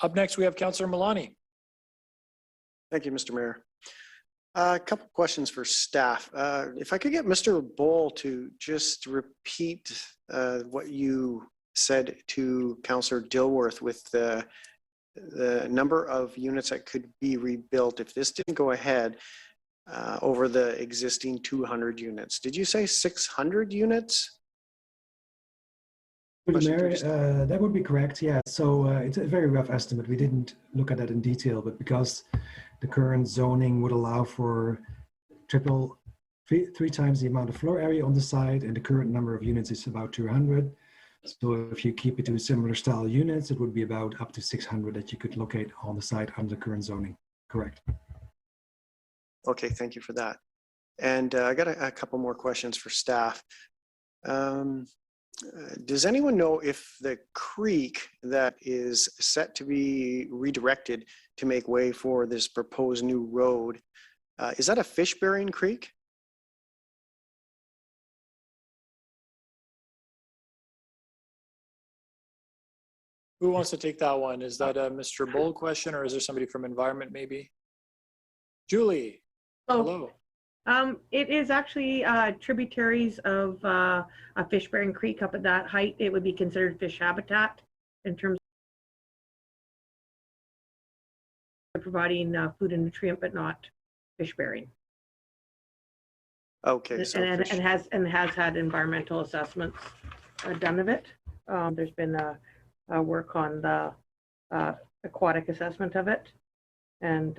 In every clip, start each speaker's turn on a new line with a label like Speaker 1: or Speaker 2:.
Speaker 1: Up next, we have Councillor Milani.
Speaker 2: Thank you, Mr. Mayor. A couple questions for staff. If I could get Mr. Bowl to just repeat what you said to Councillor Dilworth with the number of units that could be rebuilt if this didn't go ahead over the existing 200 units. Did you say 600 units?
Speaker 3: Mayor, that would be correct, yeah. So it's a very rough estimate. We didn't look at that in detail, but because the current zoning would allow for three times the amount of floor area on the site, and the current number of units is about 200. So if you keep it to similar style units, it would be about up to 600 that you could locate on the site under current zoning. Correct.
Speaker 2: Okay, thank you for that. And I got a couple more questions for staff. Does anyone know if the creek that is set to be redirected to make way for this proposed new road, is that a fish-bearing creek?
Speaker 1: Who wants to take that one? Is that a Mr. Bull question, or is there somebody from environment maybe? Julie, hello.
Speaker 4: It is actually tributaries of a fish-bearing creek up at that height. It would be considered fish habitat in terms of providing food and nutrient, but not fish-bearing.
Speaker 2: Okay, so
Speaker 4: and has had environmental assessments done of it. There's been a work on the aquatic assessment of it, and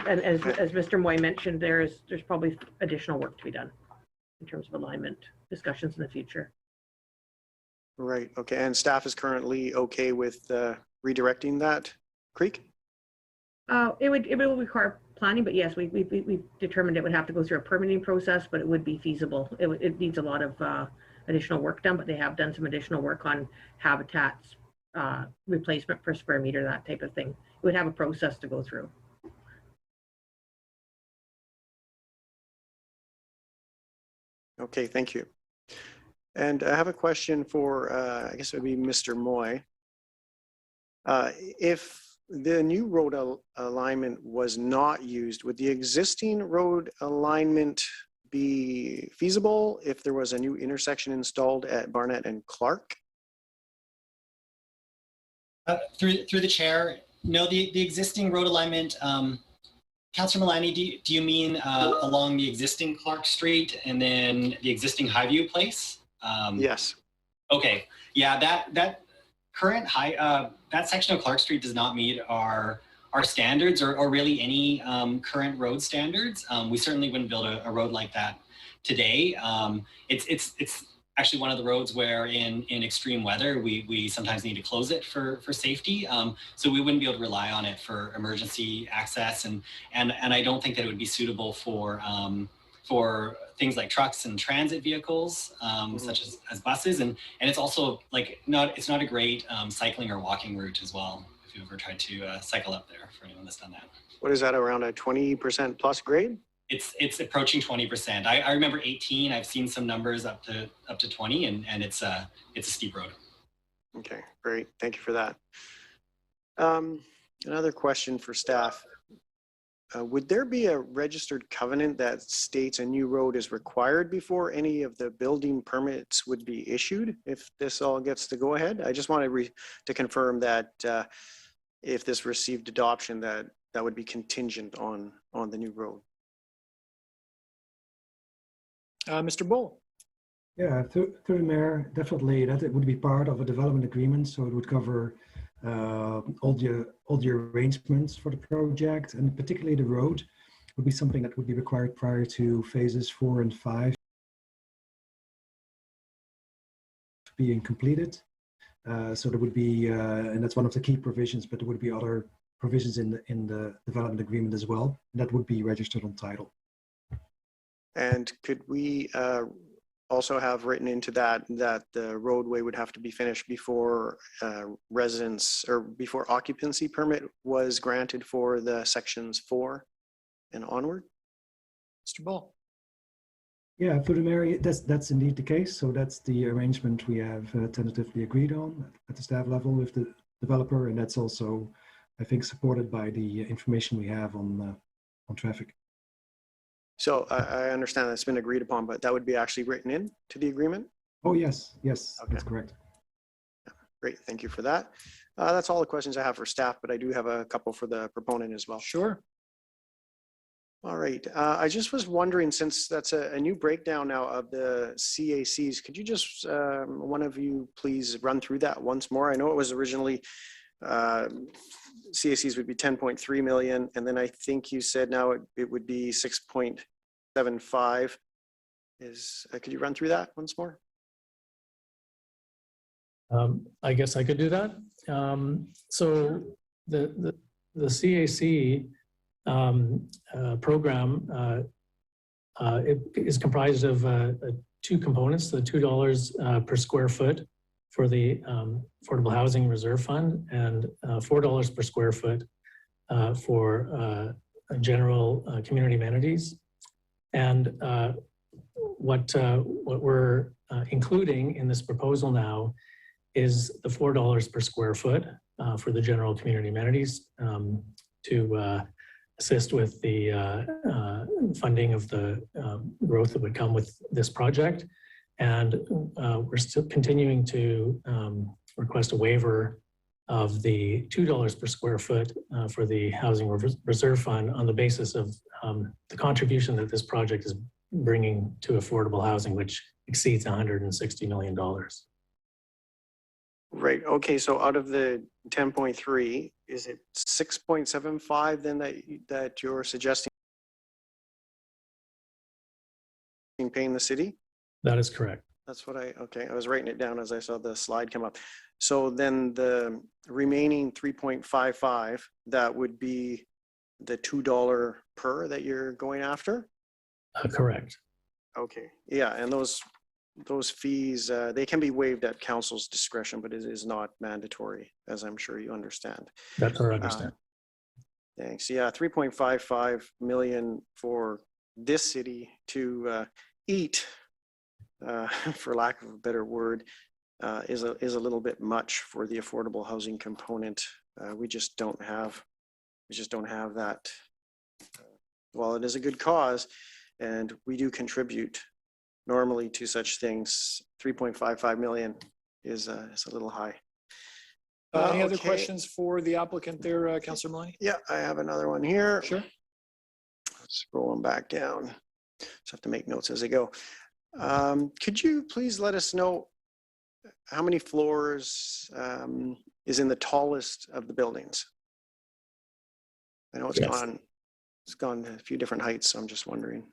Speaker 4: and as Mr. Moy mentioned, there's probably additional work to be done in terms of alignment discussions in the future.
Speaker 2: Right. Okay. And staff is currently okay with redirecting that creek?
Speaker 4: It will require planning, but yes, we determined it would have to go through a permitting process, but it would be feasible. It needs a lot of additional work done, but they have done some additional work on habitats, replacement per square meter, that type of thing. It would have a process to go through.
Speaker 2: Okay, thank you. And I have a question for, I guess it would be Mr. Moy. If the new road alignment was not used, would the existing road alignment be feasible if there was a new intersection installed at Barnett and Clark?
Speaker 5: Through the chair, no, the existing road alignment, Councillor Milani, do you mean along the existing Clark Street and then the existing Highview Place?
Speaker 2: Yes.
Speaker 5: Okay. Yeah, that current that section of Clark Street does not meet our standards or really any current road standards. We certainly wouldn't build a road like that today. It's actually one of the roads where in extreme weather we sometimes need to close it for safety. So we wouldn't be able to rely on it for emergency access, and I don't think that it would be suitable for things like trucks and transit vehicles, such as buses, and it's also like it's not a great cycling or walking route as well. If you've ever tried to cycle up there, for anyone that's done that. What is that, around a 20% plus grade? It's approaching 20%. I remember 18. I've seen some numbers up to 20, and it's a steep road.
Speaker 2: Okay, great. Thank you for that. Another question for staff. Would there be a registered covenant that states a new road is required before any of the building permits would be issued if this all gets to go ahead? I just wanted to confirm that if this received adoption, that would be contingent on the new road.
Speaker 1: Mr. Bull.
Speaker 3: Yeah, through the mayor, definitely that it would be part of a development agreement, so it would cover all the arrangements for the project, and particularly the road would be something that would be required prior to phases 4 and 5 being completed. So there would be, and that's one of the key provisions, but there would be other provisions in the development agreement as well. That would be registered on title.
Speaker 2: And could we also have written into that the roadway would have to be finished before residence or before occupancy permit was granted for the sections 4 and onward?
Speaker 1: Mr. Bull.
Speaker 3: Yeah, through the mayor, that's indeed the case. So that's the arrangement we have tentatively agreed on at the staff level with the developer, and that's also, I think, supported by the information we have on traffic.
Speaker 2: So I understand that's been agreed upon, but that would be actually written in to the agreement?
Speaker 3: Oh, yes, yes,
Speaker 2: Okay.
Speaker 3: that's correct.
Speaker 2: Great, thank you for that. That's all the questions I have for staff, but I do have a couple for the proponent as well.
Speaker 1: Sure.
Speaker 2: All right, I just was wondering, since that's a new breakdown now of the CACs, could you just, one of you please run through that once more? I know it was originally, CACs would be 10.3 million, and then I think you said now it would be 6.75. Could you run through that once more?
Speaker 6: I guess I could do that. So the CAC program it is comprised of two components: the $2 per square foot for the Affordable Housing Reserve Fund, and $4 per square foot for general community amenities. And what we're including in this proposal now is the $4 per square foot for the general community amenities to assist with the funding of the growth that would come with this project. And we're still continuing to request a waiver of the $2 per square foot for the Housing Reserve Fund on the basis of the contribution that this project is bringing to affordable housing, which exceeds $160 million.
Speaker 2: Right, okay, so out of the 10.3, is it 6.75 then that you're suggesting paying the city?
Speaker 6: That is correct.
Speaker 2: That's what okay, I was writing it down as I saw the slide come up. So then the remaining 3.55, that would be the $2 per that you're going after?
Speaker 6: Correct.
Speaker 2: Okay, yeah, and those fees, they can be waived at council's discretion, but it is not mandatory, as I'm sure you understand.
Speaker 6: That's our understanding.
Speaker 2: Thanks. Yeah, 3.55 million for this city to eat, for lack of a better word, is a little bit much for the affordable housing component. We just don't have that. While it is a good cause, and we do contribute normally to such things, 3.55 million is a little high.
Speaker 1: Any other
Speaker 2: Okay.
Speaker 1: questions for the applicant there, Councillor Milani?
Speaker 2: Yeah, I have another one here.
Speaker 1: Sure.
Speaker 2: Scrolling back down. Just have to make notes as I go. Could you please let us know how many floors is in the tallest of the buildings? I know it's
Speaker 6: Yes.
Speaker 2: gone a few different heights, so I'm just wondering.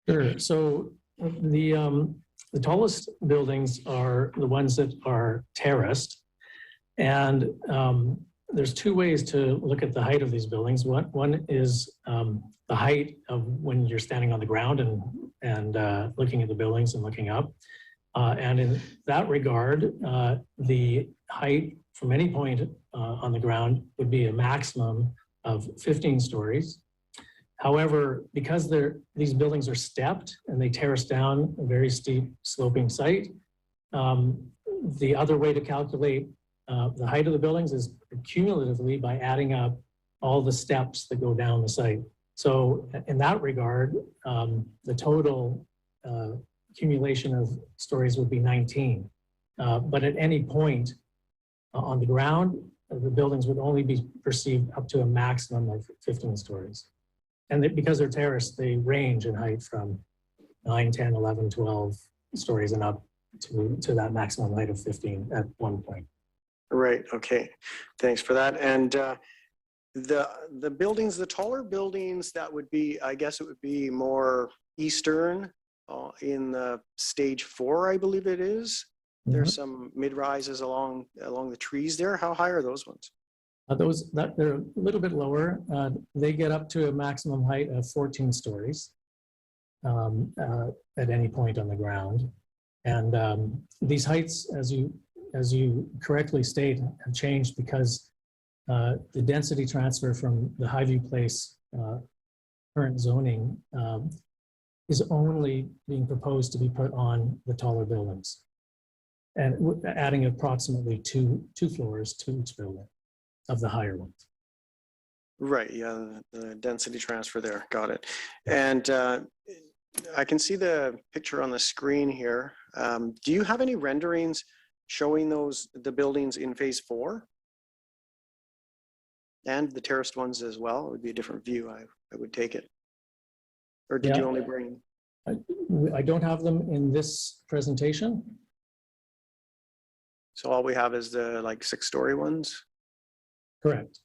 Speaker 6: Sure. So the tallest buildings are the ones that are terraced. And there's two ways to look at the height of these buildings. One is the height of when you're standing on the ground and looking at the buildings and looking up. And in that regard, the height from any point on the ground would be a maximum of 15 stories. However, because these buildings are stepped and they terrace down a very steep sloping site, the other way to calculate the height of the buildings is cumulatively by adding up all the steps that go down the site. So in that regard, the total accumulation of stories would be 19. But at any point on the ground, the buildings would only be perceived up to a maximum of 15 stories. And because they're terraced, they range in height from 9, 10, 11, 12 stories and up to that maximum height of 15 at one point.
Speaker 2: Right, okay, thanks for that. And the buildings, the taller buildings, that would be, I guess it would be more eastern in the stage 4, I believe it is. There's some mid-rises along the trees there. How high are those ones?
Speaker 6: They're a little bit lower. They get up to a maximum height of 14 stories at any point on the ground. And these heights, as you correctly state, have changed because the density transfer from the Highview Place current zoning is only being proposed to be put on the taller buildings. And adding approximately two floors to each building of the higher ones.
Speaker 2: Right, yeah, the density transfer there, got it. And I can see the picture on the screen here. Do you have any renderings showing the buildings in phase 4? And the terraced ones as well? It would be a different view, I would take it. Or did you only bring?
Speaker 6: I don't have them in this presentation.
Speaker 2: So all we have is the like 6-story ones?
Speaker 6: Correct.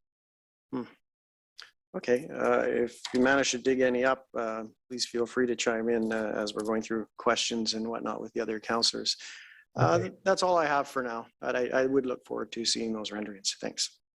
Speaker 2: Okay, if you manage to dig any up, please feel free to chime in as we're going through questions and whatnot with the other counselors.
Speaker 6: Okay.
Speaker 2: That's all I have for now, but I would look forward to seeing those renderings. Thanks.